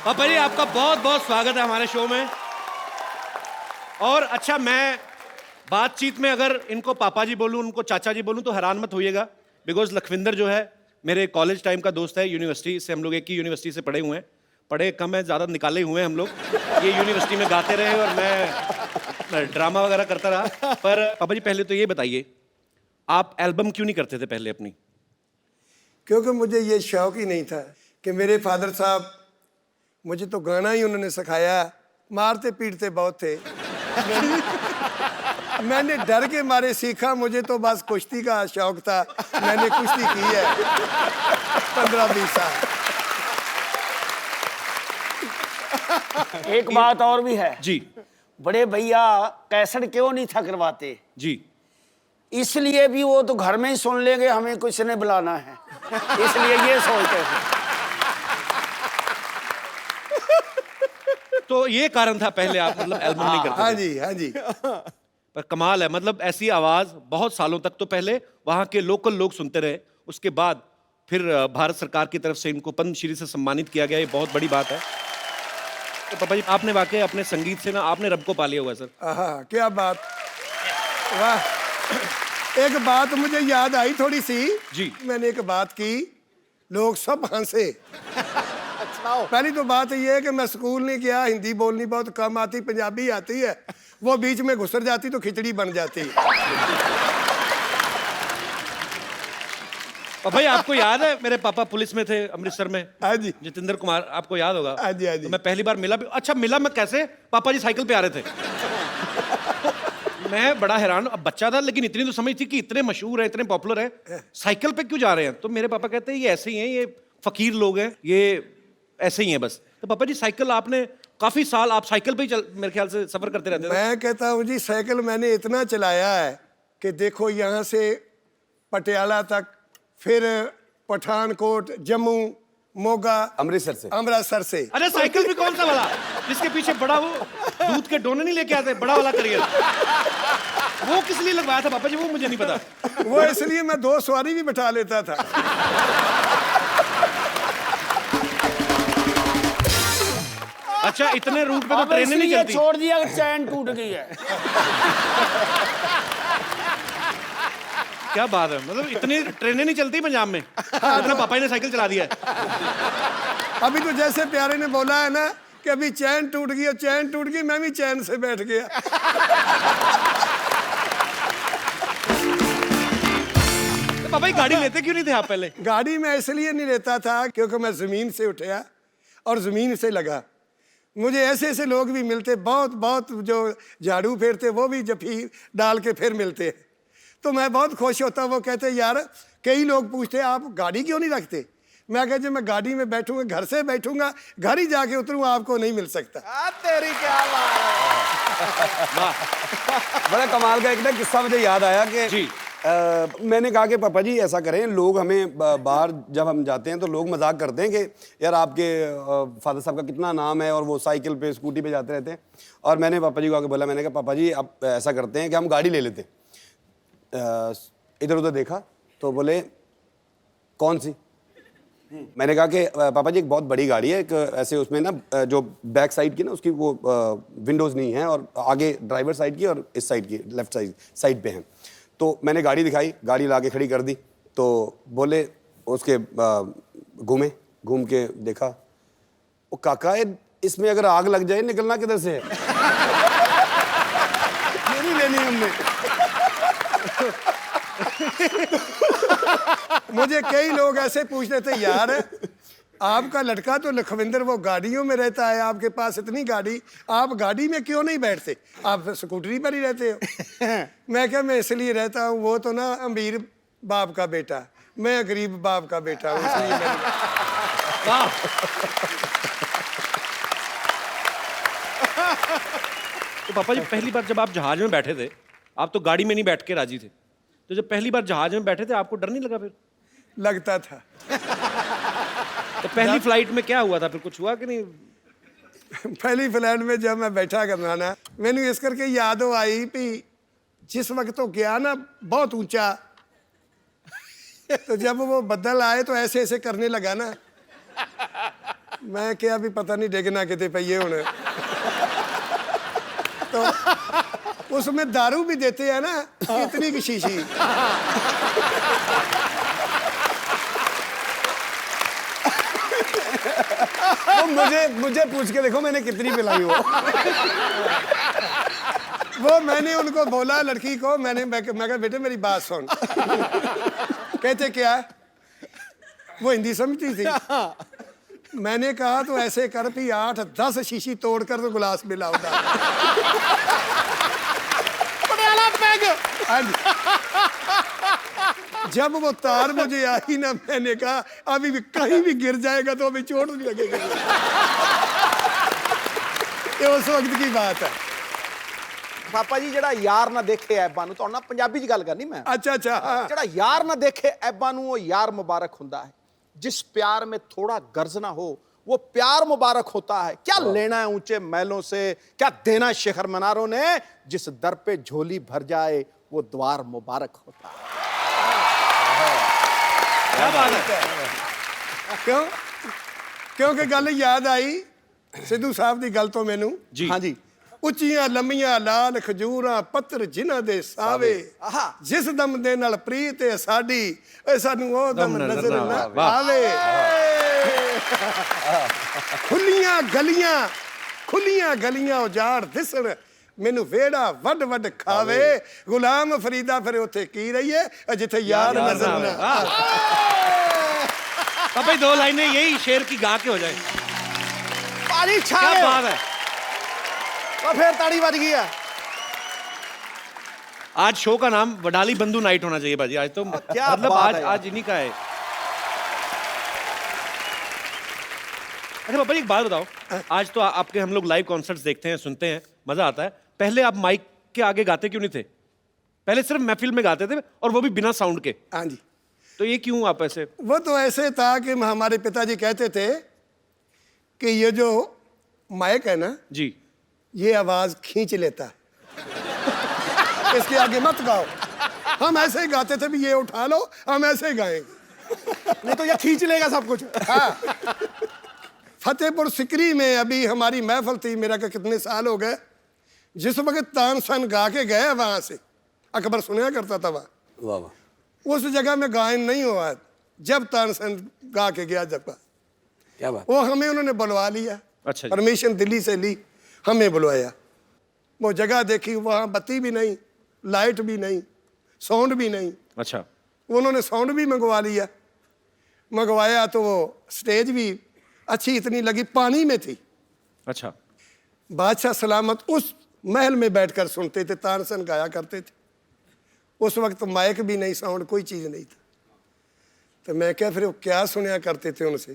पापा जी आपका बहुत बहुत स्वागत है हमारे शो में। और अच्छा, मैं बातचीत में अगर इनको पापा जी बोलूं, उनको चाचा जी बोलूं तो हैरान मत होइएगा, बिकॉज लखविंदर जो है मेरे कॉलेज टाइम का दोस्त है, यूनिवर्सिटी से हम लोग एक ही यूनिवर्सिटी से पढ़े हुए हैं। पढ़े कम है, ज़्यादा निकाले हुए हैं हम लोग। ये यूनिवर्सिटी में गाते रहे और मैं ड्रामा वगैरह करता रहा। पर पापा जी पहले तो ये बताइए, आप एल्बम क्यों नहीं करते थे पहले अपनी? क्योंकि मुझे ये शौक ही नहीं था कि मेरे फादर साहब, मुझे तो गाना ही उन्होंने सिखाया, मारते पीटते बहुत थे। मैंने डर के मारे सीखा, मुझे तो बस कुश्ती का शौक था, मैंने कुश्ती की है 15-20 साल। एक बात और भी है जी बड़े भैया, कैसेट क्यों नहीं था करवाते? जी। इसलिए भी वो तो घर में ही सुन लेंगे, हमें कुछ ने बुलाना है, इसलिए ये सोचते थे। तो ये कारण था पहले आप मतलब एल्बम नहीं करते हाँ थे। जी, हाँ जी। पर कमाल है, मतलब ऐसी आवाज बहुत सालों तक तो पहले वहां के लोकल लोग सुनते रहे, उसके बाद फिर भारत सरकार की तरफ से इनको पद्मश्री से सम्मानित किया गया, ये बहुत बड़ी बात है। तो पापा जी आपने वाकई अपने संगीत से ना आपने रब को पा लिया हुआ है सर। हाँ, क्या बात, वाह। एक बात मुझे याद आई थोड़ी सी जी। मैंने एक बात की, लोग सब हंसे। पहली तो बात ये है कि मैं स्कूल नहीं गया, हिंदी बोलनी बहुत कम आती, पंजाबी आती है, वो बीच में घुसर जाती तो खिचड़ी बन जाती। पापा जी आपको याद है मेरे पापा पुलिस में थे अमृतसर में? हाँ जी, जितेंद्र कुमार, आपको याद होगा। हाँ जी, हाँ जी। तो मैं पहली बार मिला भी, अच्छा मिला मैं कैसे, पापा जी साइकिल पे आ रहे थे। मैं बड़ा हैरान, अब बच्चा था लेकिन इतनी तो समझ थी कि इतने मशहूर है, इतने पॉपुलर है, साइकिल पे क्यों जा रहे हैं? तो मेरे पापा कहते हैं ये ऐसे ही हैं, ये फकीर लोग हैं, ये ऐसे ही हैं बस। तो पापा जी साइकिल आपने काफी साल आप साइकिल पे ही मेरे ख्याल से सफर करते रहते थे। मैं कहता हूँ जी, साइकिल मैंने इतना चलाया है कि देखो यहाँ से पटियाला तक, फिर पठानकोट, जम्मू, मोगा, अमृतसर से। अरे साइकिल भी कौन सा वाला जिसके पीछे बड़ा वो दूध के डोने नहीं लेके आते, बड़ा वाला करियर, वो किस लिए लगवाया था पापा जी? वो मुझे नहीं पता। वो इसलिए मैं 2 सवारी भी बिठा लेता था। अच्छा, इतने रूट पे तो अब ट्रेनें नहीं इसलिए चलती। छोड़ दिया कि चैन टूट गई है। क्या बात है, मतलब इतनी ट्रेनें नहीं चलती पंजाब में, इतना पापा जी ने साइकिल चला दिया है। अभी तो जैसे प्यारे ने बोला है ना कि अभी चैन टूट गई, और चैन टूट गई, मैं भी चैन से बैठ गया। तो पापा जी गाड़ी लेते क्यों नहीं थे आप पहले? गाड़ी में इसलिए नहीं लेता था क्योंकि मैं जमीन से उठा और जमीन से लगा। मुझे ऐसे ऐसे लोग भी मिलते, बहुत बहुत जो झाड़ू फेरते, वो भी जफी डाल के फिर मिलते हैं, तो मैं बहुत खुश होता। वो कहते यार, कई लोग पूछते आप गाड़ी क्यों नहीं रखते? मैं कहता मैं गाड़ी में बैठूंगा, घर से बैठूंगा, घर ही जाके उतरूंगा, आपको नहीं मिल सकता। तेरी क्या बात है। बड़ा कमाल का एक ना किस्सा मुझे याद आया कि जी। मैंने कहा कि पापा जी ऐसा करें, लोग हमें बाहर जब हम जाते हैं तो लोग मजाक करते हैं कि यार आपके फादर साहब का कितना नाम है और वो साइकिल पे स्कूटी पे जाते रहते हैं। और मैंने पापा जी को आके बोला, मैंने कहा पापा जी आप ऐसा करते हैं कि हम गाड़ी ले लेते हैं। इधर उधर देखा तो बोले कौन सी? मैंने कहा कि पापा जी एक बहुत बड़ी गाड़ी है, एक ऐसे उसमें ना जो बैक साइड की ना उसकी वो विंडोज़ नहीं है, और आगे ड्राइवर साइड की और इस साइड की लेफ्ट साइड पे हैं। तो मैंने गाड़ी दिखाई, गाड़ी ला के खड़ी कर दी, तो बोले उसके घूम के देखा, वो काका इसमें अगर आग लग जाए निकलना किधर से है? ये नहीं लेनी हमने। मुझे कई लोग ऐसे पूछते थे, यार आपका लड़का तो लखविंदर वो गाड़ियों में रहता है, आपके पास इतनी गाड़ी, आप गाड़ी में क्यों नहीं बैठते, आप स्कूटरी पर ही रहते हो? मैं क्या, मैं इसलिए रहता हूँ, वो तो ना अमीर बाप का बेटा, मैं गरीब बाप का बेटा हूँ, इसलिए मैं। तो पापा जी पहली बार जब आप जहाज में बैठे थे, आप तो गाड़ी में नहीं बैठ के राजी थे, तो जब पहली बार जहाज में बैठे थे आपको डर नहीं लगा? फिर लगता था। तो पहली फ्लाइट में क्या हुआ था, फिर कुछ हुआ कि नहीं? पहली फ्लाइट में जब मैं बैठा करना ना, मैंने इस करके याद आई भी जिस वक्त तो गया ना बहुत ऊंचा, तो जब वो बदल आए तो ऐसे ऐसे करने लगा ना, मैं क्या भी पता नहीं डिगना कितने पइए होने। तो उसमें दारू भी देते हैं ना, इतनी की शीशी। तो मुझे पूछ के देखो मैंने कितनी पिलाई हो। वो मैंने उनको बोला लड़की को, मैं कहा बेटे मेरी बात सुन। कहते क्या? वो हिंदी समझती थी। मैंने कहा तो ऐसे कर भी 8-10 शीशी तोड़कर तो गिलास में लाओ। जब वो तार मुझे आई ना, मैंने कहा अभी भी कहीं भी गिर जाएगा तो अभी चोट नहीं लगेगी। ये उस वक्त की बात है। ਪਾਪਾ ਜੀ ਜਿਹੜਾ ਯਾਰ ਨਾ ਦੇਖੇ ਐਬਾਂ ਨੂੰ, ਤੁਹਾਡੇ ਨਾਲ ਪੰਜਾਬੀ 'ਚ ਗੱਲ ਕਰਨੀ ਮੈਂ। अच्छा अच्छा हाँ। ਜਿਹੜਾ यार ना देखे ऐबां ਨੂੰ वो यार मुबारक ਹੁੰਦਾ है। जिस प्यार में थोड़ा गर्ज ना हो वो प्यार मुबारक होता है। क्या लेना है ऊंचे महलों से, क्या देना शिखर मीनारों ने, जिस दर पे झोली भर जाए वो द्वार मुबारक होता है। क्या बात है। क्यों? क्योंकि गल याद आई सिद्धू साहब की गल तो मैनू। जी हाँ जी। ਉੱਚੀਆਂ ਲੰਮੀਆਂ ਲਾਲ ਖਜੂਰਾਂ ਪੱਤਰ ਜਿਨ੍ਹਾਂ ਦੇ ਸਾਵੇ, ਆਹਾ। ਜਿਸ ਦਮ ਦੇ ਨਾਲ ਪ੍ਰੀਤ ਹੈ ਸਾਡੀ, ਏ ਸਾਨੂੰ ਉਹ ਦਮ ਨਜ਼ਰ ਨਾ ਆਵੇ। ਖੁੱਲੀਆਂ ਗਲੀਆਂ ਉਜਾੜ ਦਿਸਣ, ਮੈਨੂੰ ਵੇੜਾ ਵੱਡ ਵੱਡ ਖਾਵੇ। ਗੁਲਾਮ ਫਰੀਦਾ ਫਿਰ ਉੱਥੇ ਕੀ ਰਹੀਏ ਜਿੱਥੇ ਯਾਰ ਨਜ਼ਰ ਨਾ ਆਵੇ। पापा जी 2 लाइनें यही शेर की गा के हो जाए। पानी छा क्या गए। बात है। तो फिर ताड़ी बज गई है। आज शो का नाम वडाली बंधु नाइट होना चाहिए बाजी। आज तो क्या मतलब बात आज है। आज इन्हीं का है। अच्छा पापा जी एक बात बताओ, आज तो आपके हम लोग लाइव कॉन्सर्ट्स देखते हैं, सुनते हैं, मजा आता है। पहले आप माइक के आगे गाते क्यों नहीं थे? पहले सिर्फ महफिल में गाते थे और वो भी बिना साउंड के। हाँ जी। तो ये क्यों आप ऐसे? वो तो ऐसे था कि हमारे पिताजी कहते थे कि ये जो माइक है ना, जी ये आवाज खींच लेता है, इसके आगे मत गाओ। हम ऐसे ही गाते थे भी ये उठा लो, हम ऐसे ही गाएंगे। नहीं तो ये खींच लेगा सब कुछ। हाँ। फतेहपुर सिकरी में अभी हमारी महफिल थी, मेरा का कितने साल हो गए, जिस वक्त तानसन गा के गए वहां से, अकबर सुना करता था वहां, वाह वाह। उस जगह में गायन नहीं हुआ जब तानसन गा के गया। जब क्या बात। वो हमें उन्होंने बुलवा लिया, अच्छा जी। परमिशन दिल्ली से ली, हमें बुलवाया। वो जगह देखी, वहाँ बत्ती भी नहीं, लाइट भी नहीं, साउंड भी नहीं। अच्छा उन्होंने साउंड भी मंगवा मंगवाया तो वो स्टेज भी अच्छी इतनी लगी, पानी में थी। अच्छा बादशाह सलामत उस महल में बैठकर सुनते थे, तानसन गाया करते थे। उस वक्त माइक भी नहीं, साउंड कोई चीज़ नहीं था। तो मैं क्या फिर वो क्या सुनया करते थे उनसे,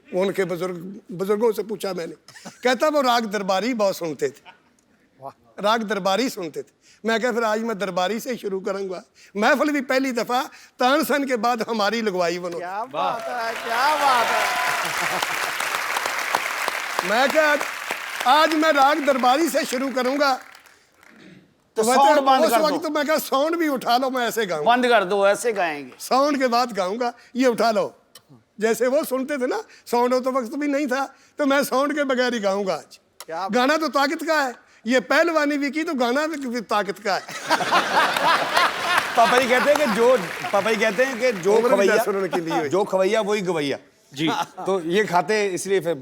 उनके बुजुर्गों से पूछा मैंने। कहता वो राग दरबारी बहुत सुनते थे, राग दरबारी सुनते थे। मैं क्या फिर आज मैं दरबारी से शुरू करूंगा। महफिल भी पहली दफा तानसन के बाद हमारी लगवाई उन्होंने। क्या बात है, क्या बात है। मैं क्या आज मैं राग दरबारी से शुरू करूंगा। तो साउंड बंद उस कर वक्त दो, मैं क्या साउंड भी उठा लो, मैं ऐसे गाऊंगा। बंद कर दो, ऐसे गाएंगे। साउंड के बाद गाऊंगा, ये उठा लो। जैसे वो सुनते थे ना, साउंड हो तो वक्त भी नहीं था, तो मैं साउंड के बगैर ही गाऊंगा आज। क्या गाना तो ताकत का है, ये पहलवानी भी की तो गाना भी ताकत का है। पापा जी कहते हैं कि जो उम्र भी खवैया, दस की ली हुई। जो खवैया वही गवैया जी। तो ये खाते इसलिए फिर।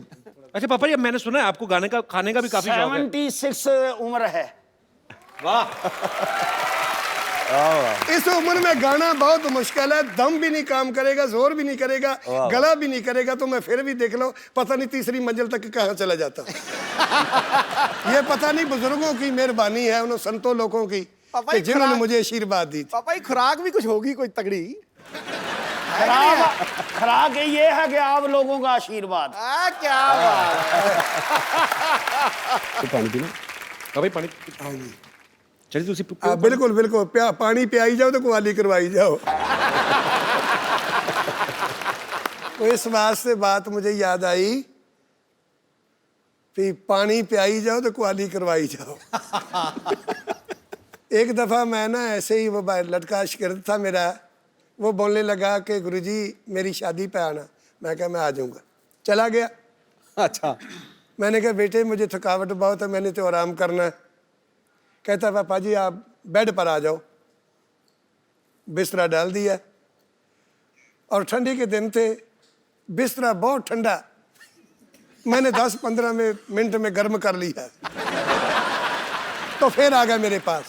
अच्छा पापा जी अब मैंने सुना है आपको गाने का खाने का भी काफी शौक है। 76 उम्र है। वाह। इस उम्र में गाना बहुत मुश्किल है, दम भी नहीं काम करेगा, जोर भी नहीं करेगा, गला भी नहीं करेगा, तो मैं फिर भी देख लो पता नहीं तीसरी मंजिल तक कहाँ चला जाता। ये पता नहीं बुजुर्गों की मेहरबानी है, उन संतों लोगों की कि जिन्होंने मुझे आशीर्वाद दी थी। पापा जी खुराक भी कुछ होगी कोई तगड़ी। खराक ये है कि आप लोगों का आशीर्वाद। क्या बात है। तो पानी पीना। भाई पानी। चलिए तो उसी बिल्कुल बिल्कुल, पानी पियाई जाओ तो कुआली करवाई जाओ। तो इस वास्ते बात मुझे याद आई कि पानी पियाई जाओ तो कुआली करवाई जाओ। एक दफ़ा मैं ना ऐसे ही, वो लड़का शिगिर्द था मेरा, वो बोलने लगा कि गुरुजी मेरी शादी पे आना। मैं कहा मैं आ जाऊँगा। चला गया, अच्छा। मैंने कहा बेटे मुझे थकावट बहुत है, मैंने तो आराम करना है। कहता पापा जी आप बेड पर आ जाओ। बिस्तरा डाल दिया और ठंडी के दिन थे, बिस्तरा बहुत ठंडा, मैंने 10-15 मिनट में गर्म कर लिया। तो फिर आ गया मेरे पास,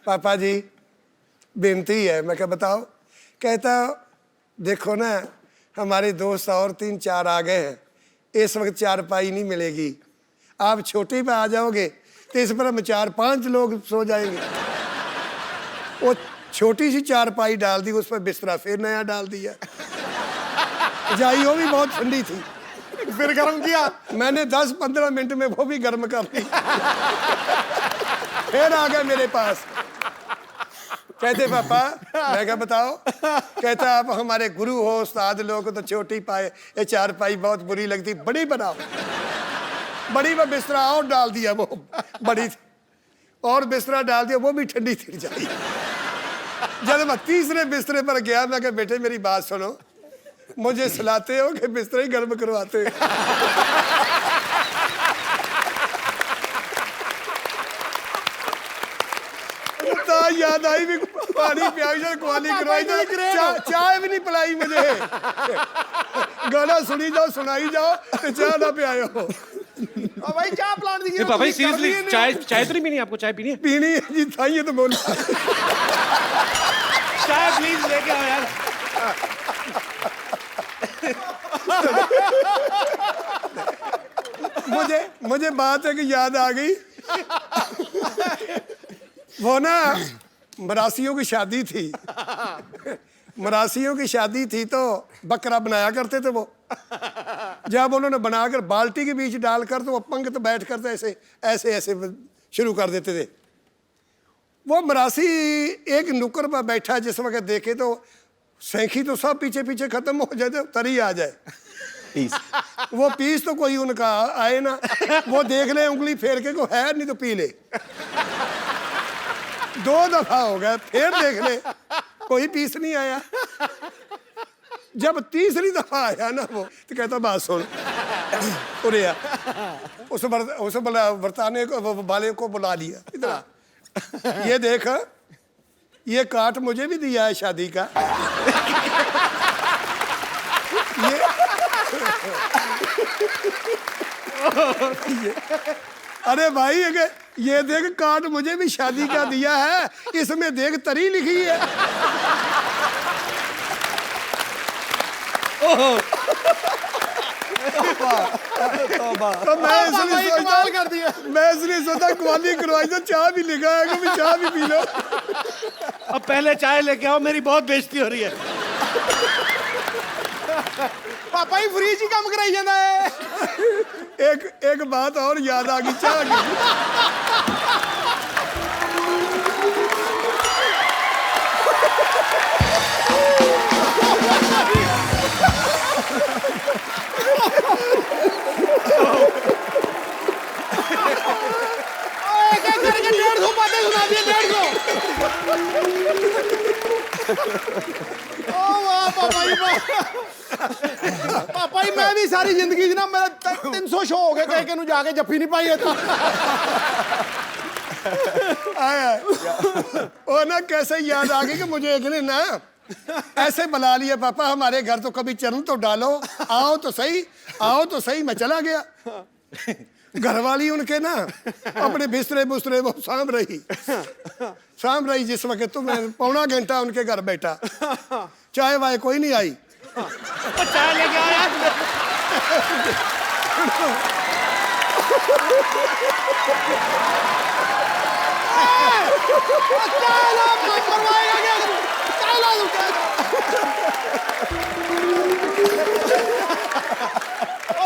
पापा जी बेनती है। मैं क्या बताओ? कहता देखो ना हमारे दोस्त और 3-4 आ गए हैं, इस वक्त चारपाई नहीं मिलेगी, आप छोटी पे आ जाओगे तो इस पर हम 4-5 लोग सो जाएंगे। वो छोटी सी चारपाई डाल दी, उस पर बिस्तरा फिर नया डाल दिया। जाई वो भी बहुत ठंडी थी, फिर गर्म किया। मैंने 10-15 मिनट में वो भी गर्म कर दी। फिर आ गया मेरे पास, कहते पापा। मैं क्या बताओ? कहता आप हमारे गुरु हो, उस्ताद लोग तो छोटी पाए, ये चारपाई बहुत बुरी लगती, बड़ी बनाओ। बड़ी में बिस्तरा और डाल दिया, वो बड़ी थी और बिस्तरा डाल दिया, वो भी ठंडी थी जाई। जब मैं तीसरे बिस्तरे पर गया, मैं कहा बेटे मेरी बात सुनो, मुझे सुलाते हो कि बिस्तरा ही गर्म करवाते हो? याद आई भी, पानी पियाई, कुआली करवाई, चाय भी नहीं पिलाई मुझे। गाना सुनी जाओ, सुनाई जाओ, तो चाय ना पियाओ। भाई चाय प्लान दी। पापा जी सीरियसली चाय तो नहीं पीनी? आपको चाय पीनी है? पीनी है जी, था ये तो बोला। चाय प्लीज लेके आओ यार। मुझे बात है कि याद आ गई। वो ना मरासियों की शादी थी, मरासियों की शादी थी तो बकरा बनाया करते थे वो। जब उन्होंने बनाकर बाल्टी के बीच डालकर तो वो पंगत बैठ कर ऐसे ऐसे ऐसे शुरू कर देते थे। वो मरासी एक नुक्कड़ पर बैठा, जिस वक्त देखे तो सैंखी तो सब पीछे पीछे खत्म हो जाए, तो तरी आ जाए पीस। वो पीस तो कोई उनका आए ना, वो देख ले उंगली फेर के को है, नहीं तो पी ले। 2 दफा हो गया, फिर देख ले कोई पीस नहीं आया। जब तीसरी दफा आया ना वो, तो कहता बात सुन, उरे आ। उस बरताने को वाले को बुला लिया, इधर ये देख, ये काट मुझे भी दिया है शादी का। ये अरे भाई ये देख काट मुझे भी शादी का दिया है, इसमें देख तरी लिखी है। तो मैं इसलिए सोचा कुआली करवाई तो चाय भी लिखा है, कभी चाय भी पी लो। अब पहले चाय लेके आओ, मेरी बहुत बेइज्जती हो रही है। पापा ही फ्रीज ही काम कराई जाता है। एक बात और याद आ गई, चाय की। करके 150 बातें सुना दी, 150। ओ वाह पापा जी, पापा जी मैं भी सारी जिंदगी च ना मेरा 300 शो हो गए, कहीं के जाके जफ्फी नहीं पाई होता। वो ना कैसे याद आ गई कि मुझे एक ने ना ऐसे बुला लिया, पापा हमारे घर तो कभी चरण तो डालो, आओ तो सही, आओ तो सही। मैं चला गया, घरवाली उनके ना अपने बिस्तरे बुस्तरे वो सांभ रही। जिस वक्त तो मैं 1.25 घंटा उनके घर बैठा, चाय वाय कोई नहीं आई। चाय लेके आओ यार।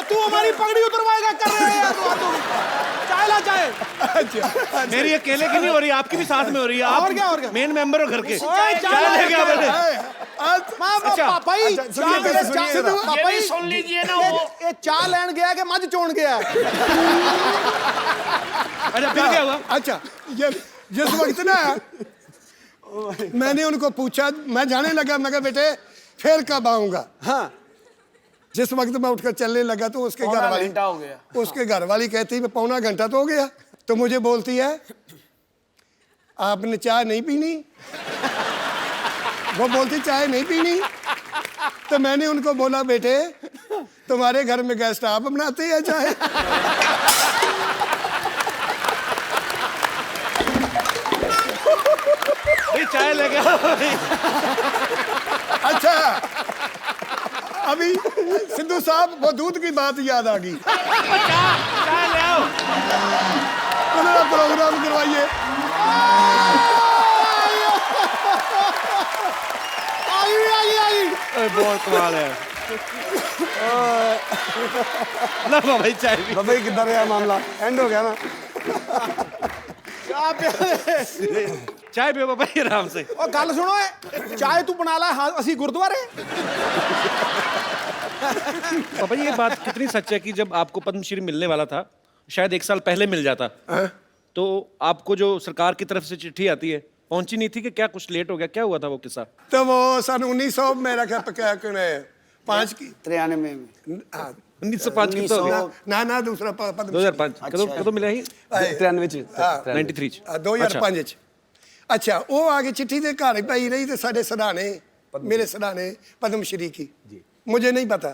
तू हमारी पगड़ी उतरवाएगा, कर रहे हैं यार तू। चाय ला चाय। अच्छा, मेरी अकेले की नहीं हो रही, आपकी भी साथ में हो रही है। आप और क्या? मेन मेंबर हो घर के। चाय चाय लेके आओ बेटे। पापा ही ये भी सुन लीजिए ना, वो चाय लेन गया कि मझ चोण गया? अच्छा फिर क्या हुआ? अच्छा, ये जिस वक्त ना मैंने उनको पूछा, मैं जाने लगा, मैं कहा बेटे फिर कब आऊंगा? हाँ जिस वक्त मैं उठकर चलने लगा तो उसके पौना घर वाली घंटा हो गया। उसके घर वाली कहती है पौना घंटा तो हो गया। तो मुझे बोलती है आपने चाय नहीं पीनी? वो बोलती चाय नहीं पीनी। तो मैंने उनको बोला बेटे तुम्हारे घर में गेस्ट आप बनाते हैं चाय? भाई चाय लेके आओ भाई। अच्छा अभी सिद्धू साहब वो दूध की बात याद आ गई। चाय ले आओ। उन्होंने प्रोग्राम करवाइए। अरे बहुत कमाल है। लो भाई चाय भी। बाबा जी किधर है मामला, एंड हो गया ना? चाय पियो बाबा जी आराम से। और गल सुनो चाय तू बना ला हाँ असी गुरुद्वारे। पापा जी ये बात कितनी सच है कि जब आपको पद्मश्री मिलने वाला था, शायद 1 साल पहले मिल जाता, तो आपको जो सरकार की तरफ से चिट्ठी आती है पहुंची नहीं थी कि क्या कुछ लेट हो गया? क्या हुआ था वो किस्सा? तो वो सन 1900 में रखा 5 की 93 में। हाँ, 1905 कितना हो गया? ना दूसरा पद्म 2005 कਦੋਂ मिला ही? 93 93 ਚ। 2005 ਚ। अच्छा वो आगे चिट्ठी दे घर पाई रही तो साढ़े सराहने मेरे सराहने पद्मश्री की मुझे नहीं पता।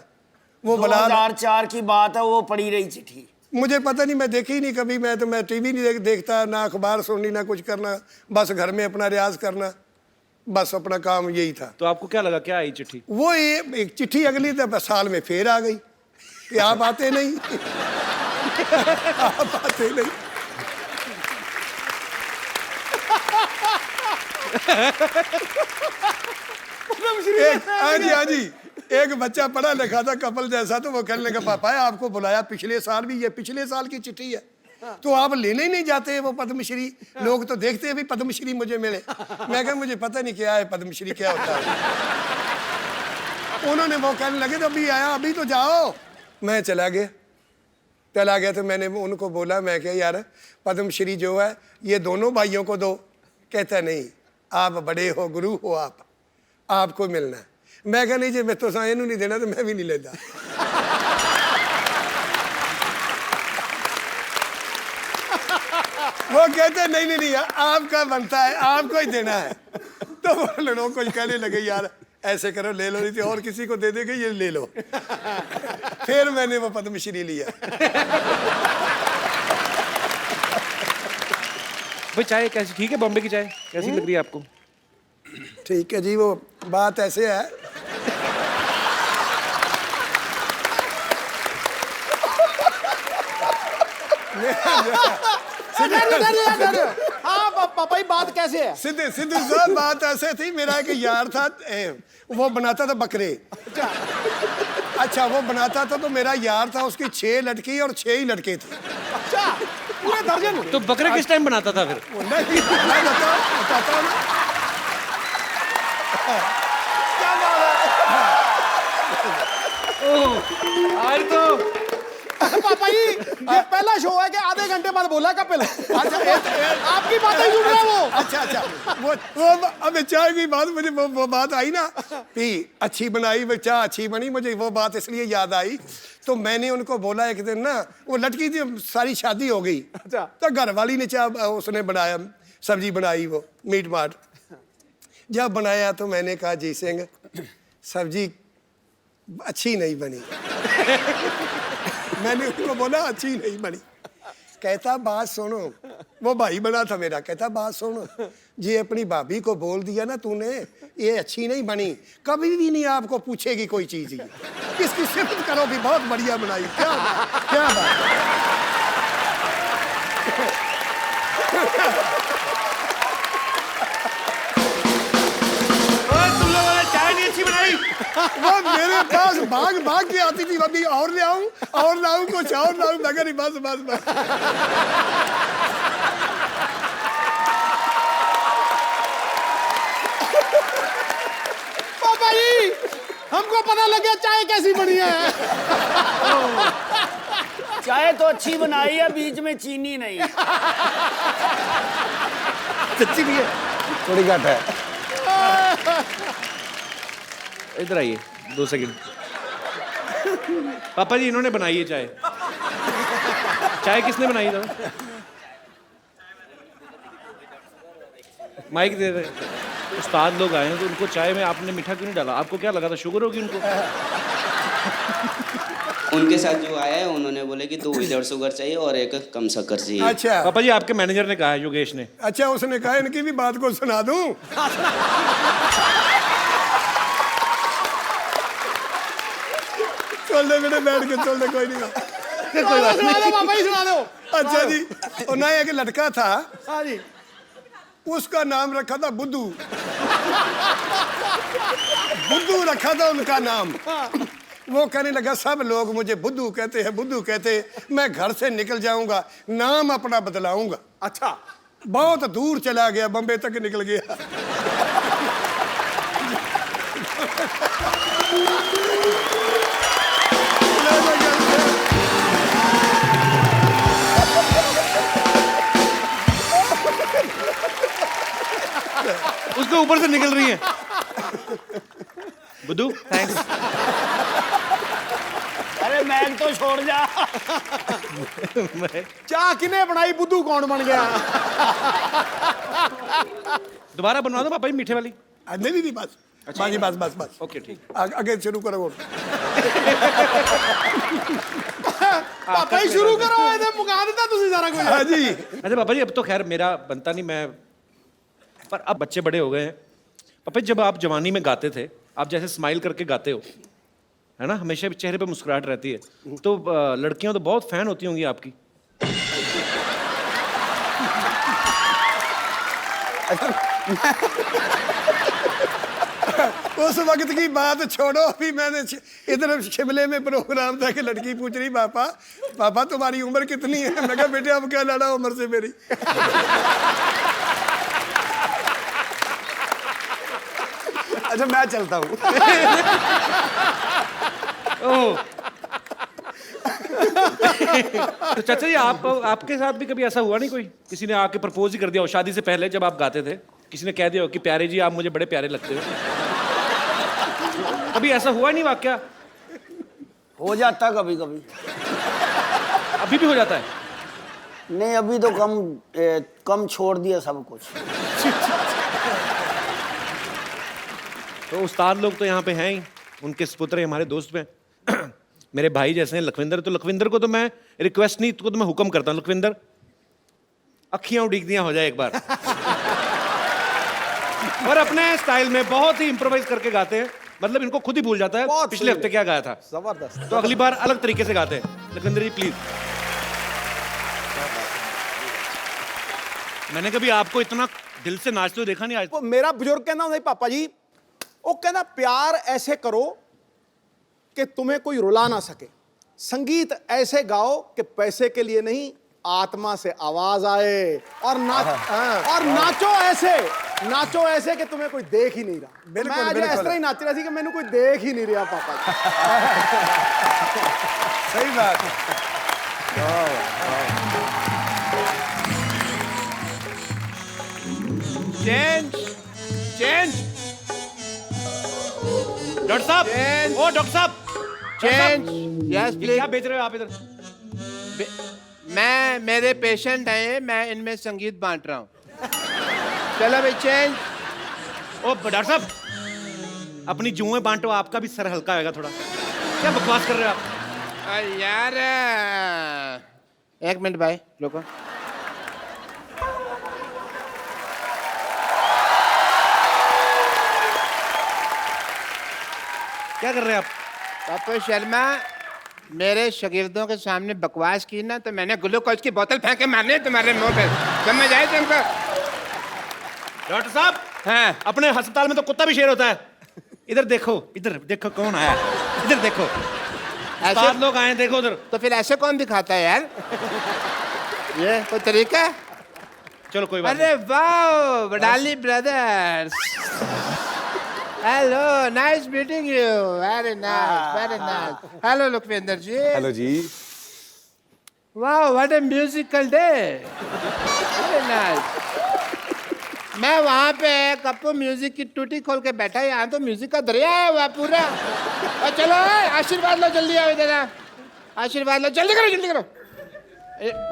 वो बला 2004 की बात है, वो पड़ी रही चिट्ठी। मुझे पता नहीं, मैं देखी ही नहीं कभी। मैं टीवी नहीं देखता, ना अखबार सुननी, ना कुछ करना, बस घर में अपना रियाज करना, बस अपना काम यही था। तो आपको क्या लगा, क्या आई चिट्ठी? वो एक चिट्ठी अगली साल में फिर आ गई कि आप आते नहीं। आप आते नहीं। हाँ जी एक बच्चा पढ़ा लिखा था कपल जैसा, तो वो कहने लगा पापा आपको बुलाया पिछले साल भी, ये पिछले साल की चिट्ठी है तो आप लेने ही नहीं जाते वो पद्मश्री? लोग तो देखते हैं भी पद्मश्री मुझे मिले। मैं कहा मुझे पता नहीं क्या है पद्मश्री, क्या होता है। उन्होंने वो कहने लगे तो अभी आया, अभी तो जाओ। मैं चला गया तो मैंने उनको बोला, मैं क्या यार पद्मश्री जो है ये दोनों भाइयों को दो। कहता नहीं आप बड़े हो, गुरु हो, आपको मिलना है। मैं कहा नहीं जी मैं तो इनू नहीं देना तो मैं भी नहीं लेता। वो कहते नहीं आपका बनता है, आपको ही देना है। तो वो लोग कुछ कहने लगे यार ऐसे करो ले लो, नहीं तो और किसी को दे देंगे, ये ले लो। फिर मैंने वो पद्मश्री लिया। भाई चाय कैसी, ठीक है? बॉम्बे की चाय कैसी लग रही है आपको? ठीक है जी, वो बात ऐसे है हाँ पापा जी बात कैसे है? सिद्धू साहब बात ऐसे थी, मेरा एक यार था वो बनाता था बकरे। अच्छा वो बनाता था तो मेरा यार था, उसकी 6 लड़की और 6 ही लड़के थे। अच्छा पूरे दर्जन। तो बकरे किस टाइम बनाता था फिर? नहीं, मैं बताता हूँ ना। क्या बात है? आज तो पापा जी ये पहला शो है कि आधे घंटे बाद बोला कपिल। आपकी बातें सुन रहा वो। अच्छा वो अब चाय की बात मुझे वो बात आई ना कि अच्छी बनाई, वो चाय अच्छी बनी, मुझे वो बात इसलिए याद आई। तो मैंने उनको बोला एक दिन ना, वो लड़की थी सारी शादी हो गई। अच्छा। तो घर वाली ने चाय उसने बनाया, सब्जी बनाई, वो मीट माट जब बनाया तो मैंने कहा जी सिंह सब्जी अच्छी नहीं बनी। मैंने उनको बोला अच्छी नहीं बनी। कहता बात सुनो, वो भाई बना था मेरा। कहता बात सुनो, जी अपनी भाभी को बोल दिया ना तूने ये अच्छी नहीं बनी, कभी भी नहीं आपको पूछेगी कोई चीज। इसकी सिफत करो भी बहुत बढ़िया बनाई। क्या बात तुम लोगों ने चाय नहीं अच्छी बनाई। वो मेरे पास भाग के आती थी, अभी और ले आऊं कुछ और लाऊं, मगर ही बस। पापा जी हमको पता लग गया चाय कैसी बनी है। चाय तो अच्छी बनाई है, बीच में चीनी नहीं। सच्ची भी है, थोड़ी घट है। इधर आइए 2 सेकंड। पापा जी इन्होंने बनाई है चाय। चाय किसने बनाई था? माइक दे रहे। उस्ताद लोग आए हैं तो उनको चाय में आपने मीठा क्यों नहीं डाला? आपको क्या लगा था शुगर होगी उनको? उनके साथ जो आया है उन्होंने बोले कि 2 विदाउट शुगर चाहिए और 1 कम शक्कर चाहिए। अच्छा पापा जी आपके मैनेजर ने कहा है, योगेश ने। अच्छा, उसने कहा इनकी भी बात को सुना दूं। चल दे बेटे, बैठ के चल दे, कोई नहीं बात। कोई बात सुना दो पापा जी, सुना दो। अच्छा जी, और ना एक लड़का था, हाँ जी। उसका नाम रखा था बुद्धू। बुद्धू रखा था उनका नाम। वो कहने लगा सब लोग मुझे बुद्धू कहते हैं, बुद्धू कहते हैं, मैं घर से निकल जाऊंगा, नाम अपना बदलाऊंगा। अच्छा, बहुत दूर चला गया, बम्बे तक निकल गया। उसके ऊपर से निकल रही है। बुद्धू थैंक्स। अरे मैग तो छोड़ जा। चाह किने बनाई, बुद्धू कौन बन गया? दोबारा बनवा दो पापा जी मीठे वाली। नहीं नहीं बस, बाजी बस बस बस। ओके ठीक। आगे शुरू करो। पापा ही शुरू करो, ऐसे मुका देता तुझे सारा कुछ। हाँ जी। अच्छा पापा जी अब तो खैर मेरा बनता नहीं, मैं पर अब बच्चे बड़े हो गए हैं। पापा जी जब आप जवानी में गाते थे, आप जैसे स्माइल करके गाते हो, है ना, हमेशा चेहरे पे मुस्कुराहट रहती है, तो लड़कियां तो बहुत फैन होती होंगी आपकी। उस वक्त की बात छोड़ो, अभी मैंने इधर शिमले में प्रोग्राम था कि लड़की पूछ रही पापा पापा तुम्हारी उम्र कितनी है? मैं कहा बेटे अब क्या लड़ा उम्र से मेरी। अच्छा मैं चलता हूँ। तो चाचा जी आपके साथ भी कभी ऐसा हुआ नहीं, कोई किसी ने आके प्रपोज ही कर दिया हो शादी से पहले जब आप गाते थे, किसी ने कह दिया हो कि प्यारे जी आप मुझे बड़े प्यारे लगते हो? कभी ऐसा हुआ नहीं वाकया? हो जाता कभी कभी। अभी भी हो जाता है? नहीं अभी तो कम छोड़ दिया सब कुछ। तो उस्ताद लोग तो यहाँ पे हैं ही, उनके सपुत्र हैं, हमारे दोस्त में मेरे भाई जैसे हैं लखविंदर। तो लखविंदर को तो मैं रिक्वेस्ट नहीं, तो मैं हुक्म करता हूँ, लखविंदर अखियां उड़ीक दियां हो जाए एक बार। और अपने स्टाइल में बहुत ही इम्प्रोवाइज करके गाते हैं, मतलब इनको खुद ही भूल जाता है बहुत पिछले सही हफ्ते क्या गाया था। जबरदस्त। तो अगली बार अलग तरीके से गाते हैं। लखविंदर जी प्लीज। मैंने कभी आपको इतना दिल से नाचते हुए देखा नहीं आज। वो मेरा बुजुर्ग कहना नहीं पापा जी, वो कहना प्यार ऐसे करो कि तुम्हें कोई रुला ना सके, संगीत ऐसे गाओ कि पैसे के लिए नहीं आत्मा से आवाज आए, और नाचो ऐसे कि तुम्हें कोई देख ही नहीं रहा। बिल्कुल, मैं आज बिल्कुल। इस तरह ही नाच रहा थी कि मैंने कोई देख ही नहीं रहा पापा जी। सही बात। Change change. डॉक्टर साहब, ओ डॉक्टर साहब, चेंज। यस ये क्या बेच रहे हो आप इधर? मैं, मेरे पेशेंट हैं, मैं इनमें संगीत बांट रहा हूँ। चलो भाई चेंज। ओ डॉक्टर साहब, अपनी जुएं बांटो, आपका भी सर हल्का होगा थोड़ा। क्या बकवास कर रहे हो आप? अरे यार, एक मिनट भाई रुको। क्या कर रहे हैं आप? पापा शर्मा, मेरे शागिर्दों के सामने बकवास की ना तो मैंने ग्लूकोज की बोतल फेंक के मारने तुम्हारे मुंह पे। समझ आए तुमको? डॉक्टर साहब, हाँ, अपने अस्पताल में तो कुत्ता भी शेर होता है। इधर देखो कौन आया है। इधर देखो, ऐसे उस्ताद लोग आए, देखो उधर। तो फिर ऐसे कौन दिखाता है यार? ये कोई तरीका है? चलो कोई बात अरे वाह, Badali brothers. Hello, nice meeting you. Very nice, very nice. Hello Lakhwinder ji. Hello ji. वाह, what a musical day. Very nice. मैं वहां पे कप्पू म्यूजिक की टूटी खोल के बैठा, यहाँ तो म्यूजिक का दरिया है हुआ पूरा। और चलो आशीर्वाद लो, जल्दी आओ इधर, आशीर्वाद लो, जल्दी करो जल्दी करो।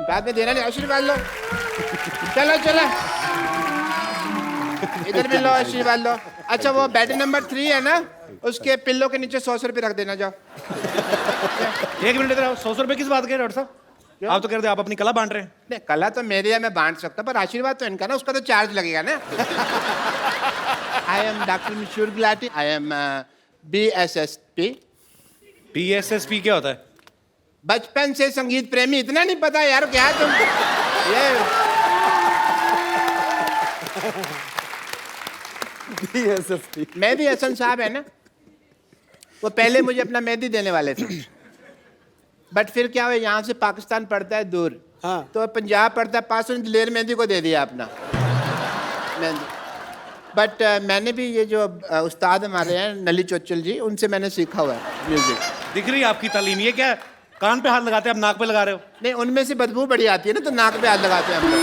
बाद में देना नहीं, आशीर्वाद लो। चलो चलो इधर भी लो, आशीर्वाद लो। अच्छा वो बेड नंबर 3 है ना, उसके पिल्लो के नीचे 100 रुपये रख देना, जाओ। 1 मिनट इधर आओ। 100 रुपये किस बात के डॉक्टर साहब? आप तो कह रहे थे आप अपनी कला बांट रहे हैं। नहीं, कला तो मेरी है, मैं बांट सकता, पर आशीर्वाद तो इनका ना, उसका तो चार्ज लगेगा ना। I am doctor Mishur Gulati, I am BSSP। PSSP क्या होता है? बचपन से संगीत प्रेमी, इतना नहीं पता यार क्या तुम? ये मैं भी हसन साहब है ना, वो पहले मुझे अपना मेहंदी देने वाले थे, बट फिर क्या हुआ, यहाँ से पाकिस्तान पड़ता है दूर, हाँ। तो पंजाब पड़ता है पास, दिलेर मेहंदी को दे दिया अपना मेहंदी। बट मैंने भी ये जो उस्ताद हमारे हैं नली चोचल जी, उनसे मैंने सीखा हुआ है म्यूजिक। दिख रही है आपकी तालीम। ये क्या कान पे हाथ लगाते हैं आप, नाक पे लगा रहे हो? नहीं, उनमें से बदबू बड़ी आती है ना, तो नाक पे हाथ लगाते हैं हम लोग।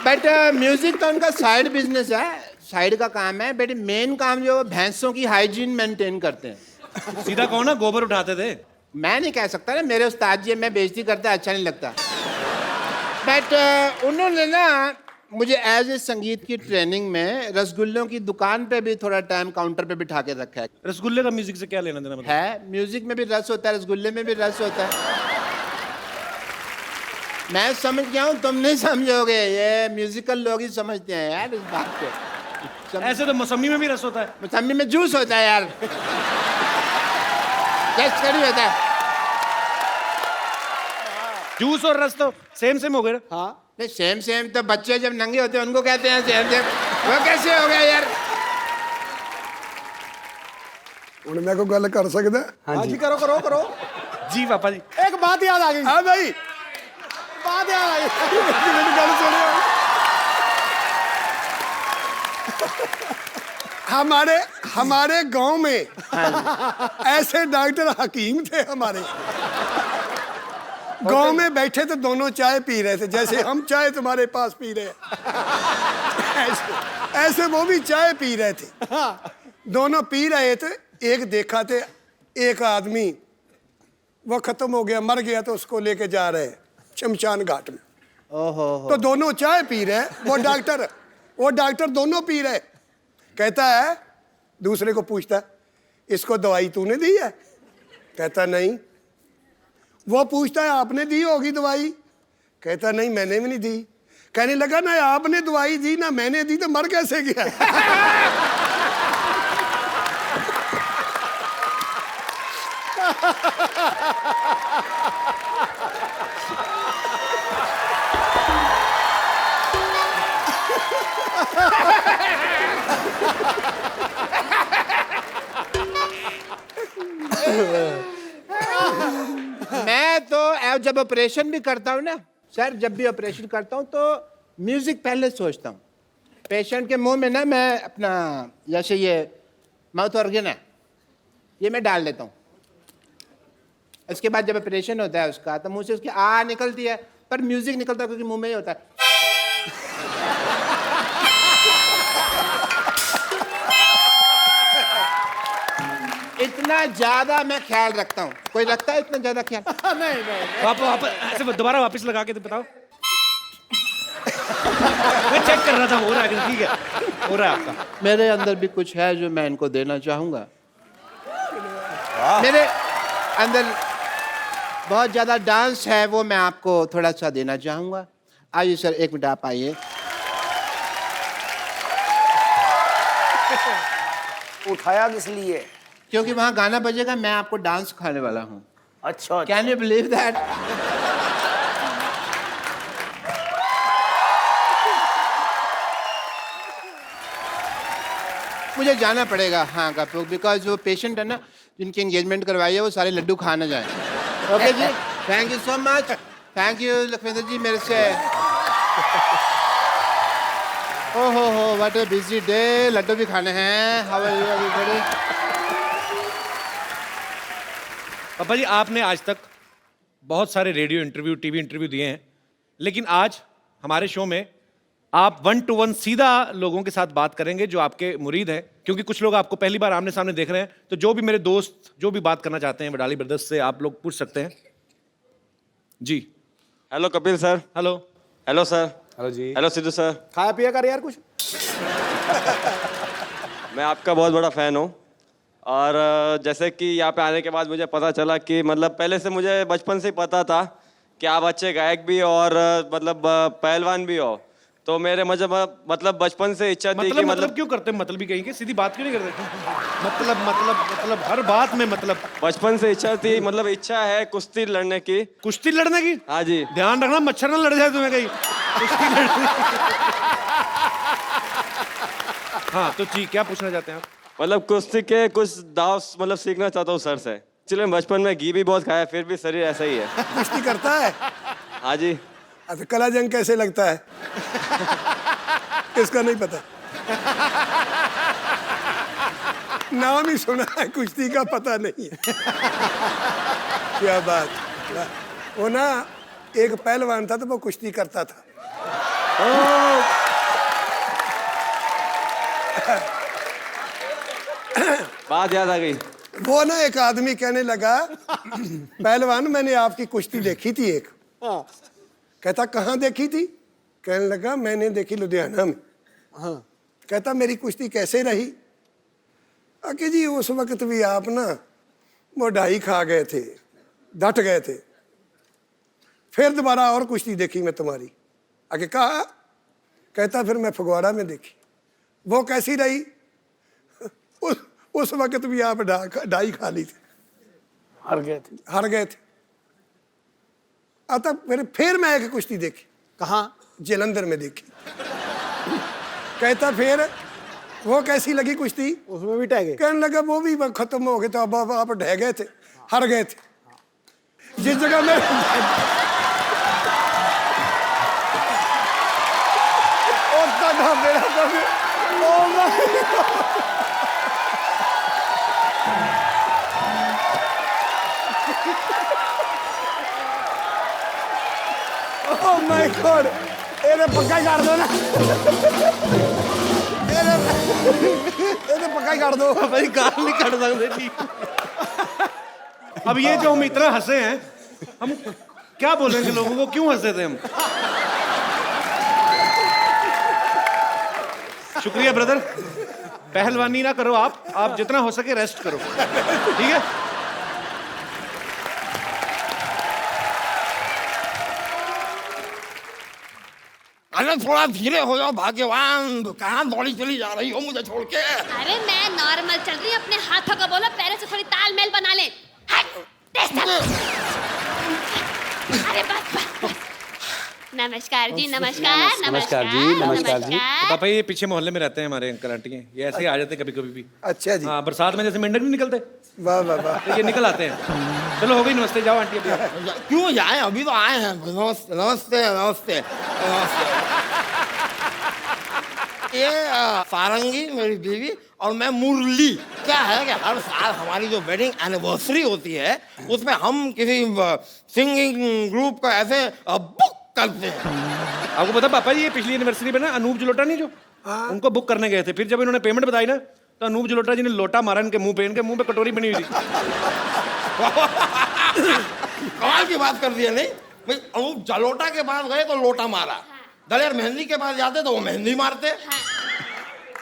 बट म्यूजिक तो उनका साइड बिजनेस है, साइड का काम है, बट मेन काम जो भैंसों की हाइजीन मेंटेन करते हैं। सीधा कहो ना, गोबर उठाते थे। मैं नहीं कह सकता ना, मेरे उस्ताद जी, मैं बेइज्जती करता अच्छा नहीं लगता। बट उन्होंने ना मुझे एज ए संगीत की ट्रेनिंग में रसगुल्लों की दुकान पे भी थोड़ा टाइम काउंटर पे बिठा के रखा है। रसगुल्ले का म्यूजिक से क्या लेना देना? मतलब है, म्यूजिक में भी रस होता है, रसगुल्ले में भी रस होता है। मैं समझ गया हूँ, तुम नहीं समझोगे, ये म्यूजिकल लोग ही समझते हैं यार इस बात को। ऐसे तो मौसमी में भी रस होता है। मौसमी में जूस होता है यार, जस्ट करी होता है। जूस और रस तो सेम सेम हो गए ना? हाँ, नहीं, सेम तो बच्चे जब नंगे होते हैं उनको कहते हैं सेम। वो कैसे हो गया यार? ਹੁਣ मैं को गल कर सकदा? हाँ जी, करो करो करो। जी पापा जी। एक बात याद आ गई। हाँ भाई, बात याद आ गई। मेरी गल सुनियो। हमारे गांव में ऐसे डॉक्टर हकीम थे हमारे गांव में, बैठे तो दोनों चाय पी रहे थे, जैसे हम चाय तुम्हारे पास पी रहे हैं, ऐसे वो भी चाय पी रहे थे। दोनों पी रहे थे। एक देखा थे, एक आदमी वो खत्म हो गया, मर गया, तो उसको लेके जा रहे हैं शमशान घाट में। तो दोनों चाय पी रहे, वो डॉक्टर दोनों पी रहे। कहता है, दूसरे को पूछता है, इसको दवाई तूने दी है? कहता नहीं। वो पूछता है, आपने दी होगी दवाई? कहता नहीं, मैंने भी नहीं दी। कहने लगा, ना आपने दवाई दी ना मैंने दी, तो मर कैसे गया? मैं तो जब ऑपरेशन भी करता हूँ ना सर, जब भी ऑपरेशन करता हूँ तो म्यूजिक पहले सोचता हूँ। पेशेंट के मुंह में ना मैं अपना, जैसे ये माउथ ऑर्गन है, ये मैं डाल देता हूँ। इसके बाद जब ऑपरेशन होता है उसका, तो मुंह से उसकी आ निकलती है, पर म्यूजिक निकलता है क्योंकि मुंह में ही होता है। इतना ज्यादा मैं ख्याल रखता हूँ। कोई रखता है इतना ज्यादा ख्याल? नहीं। वापस ऐसे दोबारा वापस लगा के तो बताओ। मैं चेक कर रहा था, हो रहा है? ठीक है, हो रहा है आपका। मेरे अंदर भी कुछ है जो मैं इनको देना चाहूंगा। मेरे अंदर बहुत ज्यादा डांस है, वो मैं आपको थोड़ा सा देना चाहूंगा। आइए सर, 1 मिनट आप आइए। उठाया किस लिए? क्योंकि वहां गाना बजेगा, मैं आपको डांस सिखाने वाला हूँ। अच्छा, कैन यू बिलीव दैट? मुझे जाना पड़ेगा हाँ कपूर, बिकॉज वो पेशेंट है ना जिनकी एंगेजमेंट करवाई है, वो सारे लड्डू खा ना जाए। ओके जी, thank you so much. Thank you Lakhwinder ji, मेरे से। ओहो हो, व्हाट अ बिजी डे। लड्डू भी खाने हैं। How are you everybody? पापा जी, आपने आज तक बहुत सारे रेडियो इंटरव्यू, टीवी इंटरव्यू दिए हैं, लेकिन आज हमारे शो में आप 1 to 1 सीधा लोगों के साथ बात करेंगे जो आपके मुरीद हैं, क्योंकि कुछ लोग आपको पहली बार आमने सामने देख रहे हैं। तो जो भी मेरे दोस्त जो भी बात करना चाहते हैं वडाली ब्रदर्स से, आप लोग पूछ सकते हैं जी। Hello Kapil sir. Hello. Hello sir. Hello जी। Hello Sidhu sir. खाया पिया कर यार कुछ। मैं आपका बहुत बड़ा फ़ैन हूँ और जैसे कि यहाँ पे आने के बाद मुझे पता चला कि मतलब पहले से मुझे बचपन से ही पता था कि आप अच्छे गायक भी और मतलब पहलवान भी हो। तो मेरे मतलब बचपन से इच्छा थी कि मतलब क्यों करते हैं, मतलब भी कहीं के सीधी बात क्यों नहीं करते? मतलब हर बात में मतलब। बचपन से इच्छा थी, मतलब इच्छा है कुश्ती लड़ने की। कुश्ती लड़ने की? हाँ जी। ध्यान रखना मच्छर ना लड़ जाए तुम्हें कहीं। कुश्ती लड़ने। हाँ तो जी, क्या पूछना चाहते हैं आप? मतलब कुश्ती के कुछ दाव मतलब सीखना चाहता हूँ सर से। चलिए, बचपन में घी भी बहुत खाया, फिर भी शरीर ऐसा ही है। कुश्ती करता है? हाँ जी। अच्छा, कला जंग कैसे लगता है? इसका नहीं पता। नाम ही सुना है, कुश्ती का पता नहीं है। क्या बात। वो ना एक पहलवान था तो वो कुश्ती करता था। बात याद आ गई। वो ना एक आदमी कहने लगा, पहलवान मैंने आपकी कुश्ती देखी थी एक। कहता कहाँ देखी थी? कहने लगा मैंने देखी लुधियाना में। कहता मेरी कुश्ती कैसे रही? कि जी उस वक्त भी आप ना वो ढाई खा गए थे, डट गए थे। फिर दोबारा और कुश्ती देखी मैं तुम्हारी। आगे कहा, कहता फिर मैं फगवाड़ा में देखी। वो कैसी रही? उस वक्त भी आप ढाई खा ली थी, हार गए थे। आता फिर मैं एक कुश्ती देखी। कहाँ? जलंधर में देखी। कहता फिर वो कैसी लगी कुश्ती? उसमें भी टह गए। कहने लगा वो भी खत्म हो गए थे, अब आप ढह गए थे, हार गए थे। जिस जगह में Oh my God! ਇਹਨੇ ਪੱਕਾ ਹੀ ਕਰ ਦੋ ਨਾ। ਇਹਨੇ ਪੱਕਾ ਹੀ ਕਰ ਦੋ। भाई गाल नहीं काट सकते जी। अब ये जो हम इतना हंसे हैं, हम क्या बोलेंगे लोगों को, क्यों हंसे थे हम? शुक्रिया ब्रदर। पहलवानी ना करो आप जितना हो सके रेस्ट करो, ठीक है? अरे थोड़ा धीरे हो जाओ भाग्यवान, कहाँ दौड़ी चली जा रही हो मुझे छोड़ के? अरे मैं नॉर्मल चल रही हूँ, अपने हाथों का बोलो, पैरों से थोड़ी तालमेल बना ले। अरे बस। नमस्कार जी, नमस्कार। नमस्कार जी, नमस्कार जी। पापा ये पीछे मोहल्ले में रहते हैं हमारे अंकल आंटी हैं, ये ऐसे ही आ जाते हैं कभी कभी भी। अच्छा जी। हाँ, बरसात में जैसे मेंढक नहीं निकलते, वाह वाह वाह। तो ये निकल आते हैं। चलो हो गई, नमस्ते, जाओ आंटी। अभी क्यों जाए, अभी तो आए हैं। नमस्ते नमस्ते नमस्ते नमस्ते। ये सारंगी मेरी बीवी और मैं मुरली। क्या है कि हर साल हमारी जो वेडिंग एनिवर्सरी होती है उसमें हम किसी सिंगिंग ग्रुप को ऐसे बुक करते हैं। आपको पता पापा जी, ये पिछली एनिवर्सरी में ना अनूप जलोटा नहीं जो, उनको बुक करने गए थे। फिर जब इन्होंने पेमेंट बताई ना, तो अनूप जलोटा जी ने लोटा मारा इनके मुंह पे, इनके मुंह पे कटोरी बनी हुई थी। कमाल की बात कर दी है। नहीं भाई, अनूप जलोटा के पास गए तो लोटा मारा, दलेर मेहंदी के पास जाते तो वो मेहंदी मारते,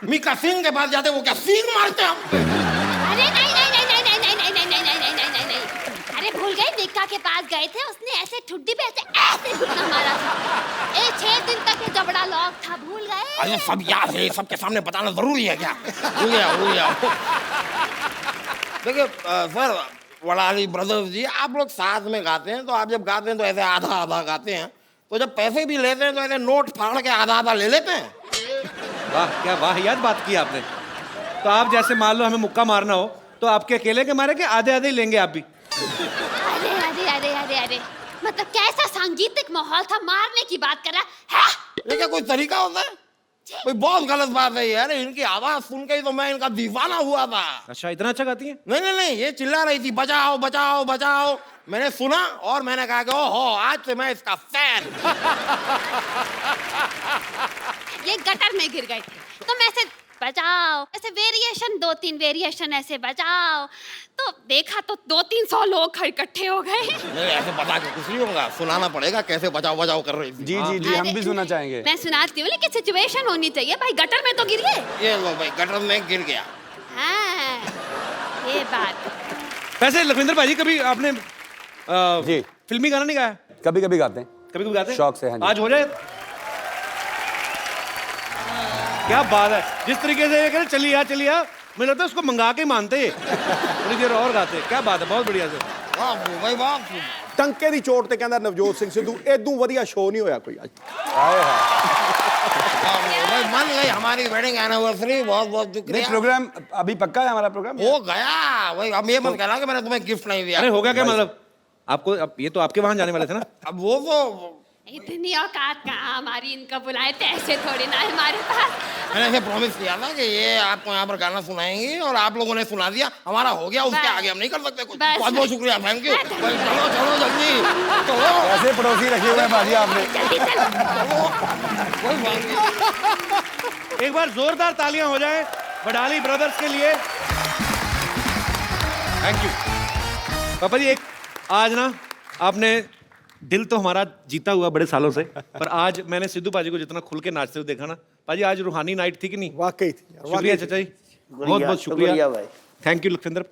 मीका सिंह के पास जाते वो क्या सींग मारते हम। अरे नहीं। अरे भूल गए, निक्का के पास गए थे, उसने ऐसे ठुड्डी पे ऐसे घुटना मारा था। 6 दिन तक ये जबड़ा लॉक था, भूल गए? अरे सब याद है, सबके सामने बताना जरूरी है क्या? भूल गया। देखिए सर, वडाली ब्रदर्स जी, आप लोग साथ में गाते हैं, तो आप जब गाते हैं तो ऐसे आधा आधा गाते हैं, तो जब पैसे भी लेते हैं तो ऐसे नोट फाड़ के आधा आधा ले लेते हैं। वाह, क्या वाहियात बात की आपने। तो आप जैसे मान लो हमें मुक्का मारना हो तो आपके अकेले के मारे के आधे आधे ही लेंगे आप भी? अरे मतलब कैसा सांगीतिक माहौल था, मारने की बात कर रहा है? ये क्या कोई तरीका होता है? कोई बहुत गलत बात है यार। इनकी आवाज सुन के ही तो मैं इनका दीवाना हुआ था। अच्छा, इतना अच्छा गाती है? नहीं, ये चिल्ला रही थी बचाओ बचाओ बचाओ। मैंने सुना और मैंने कहा कि ओहो, आज से मैं इसका फैन। ये गटर में गिर गए थे। तुम ऐसे बजाओ, ऐसे वेरिएशन 2-3 वेरिएशन ऐसे बजाओ, तो देखा तो 200-300 लोग इकट्ठे हो गए। नहीं ऐसे बता के कुछ नहीं होगा, सुनाना पड़ेगा कैसे बजाओ बजाओ कर रही थी। जी जी जी, हम अरे, भी सुनना चाहेंगे। मैं सुनाती हूँ, लेकिन सिचुएशन होनी चाहिए भाई। गटर में तो गिर गए। ये लो भाई गटर में गिर गया। हाँ, ये बात। वैसे लखविंदर भाई कभी आपने जी। फिल्मी गाना नहीं गाया? कभी कभी गाते हैं। कभी कभी गाते हैं? शौक से, हाँ जी। आज हो जाए। क्या बात है, जिस तरीके से ये कह रहे चलिए आ, मुझे लगता है उसको मंगा के मानते थोड़ी देर और गाते। क्या बात है, बहुत बढ़िया से। वाह भाई वाह। ਟੰਕੇ ਦੀ ਚੋਟ ਤੇ ਕਹਿੰਦਾ ਨਵਜੋਤ ਸਿੰਘ ਸਿੱਧੂ ਇਦੋਂ ਵਧੀਆ ਸ਼ੋਅ ਨਹੀਂ ਹੋਇਆ ਕੋਈ ਅੱਜ। भाई मन गई हमारी वेडिंग एनिवर्सरी, बहुत बहुत नहीं, शुक्रिया। प्रोग्राम अभी पक्का है हमारा प्रोग्राम। हो गया भाई, अब ये मत कहना कि मैंने तुम्हें गिफ्ट नहीं दिया। अरे हो गया क्या मतलब? आपको अब ये तो आपके वहां जाने वाले थे ना? अब वो तो इतनी औकात कहाँ हमारी, इनका बुलाए थे ऐसे थोड़ी ना हमारे पास। मैंने ऐसे प्रॉमिस किया था कि ये आपको यहाँ पर गाना सुनाएंगी और आप लोगों ने सुना दिया, हमारा हो गया, उसके बस। आगे हम नहीं कर सकते कुछ। बस। बहुत बहुत शुक्रिया, थैंक यू। भाई चलो चलो जल्दी चलो। ऐसे पड़ोसी रखे हुए हैं बाजी आपने। जल्दी चलो। कोई बात नहीं। एक बार जोरदार तालियां हो जाएं बडाली ब्रदर्स के लिए। थैंक यू पापा जी। एक आज ना आपने दिल तो हमारा जीता हुआ बड़े सालों से, पर आज मैंने सिद्धू पाजी को जितना खुल के नाचते हुए देखा ना, पाजी आज रूहानी नाइट थी कि नहीं? वाकई थी यार, शुक्रिया चाचा जी, बहुत बहुत शुक्रिया शुक्रिया भाई। Thank you Lakhwinder.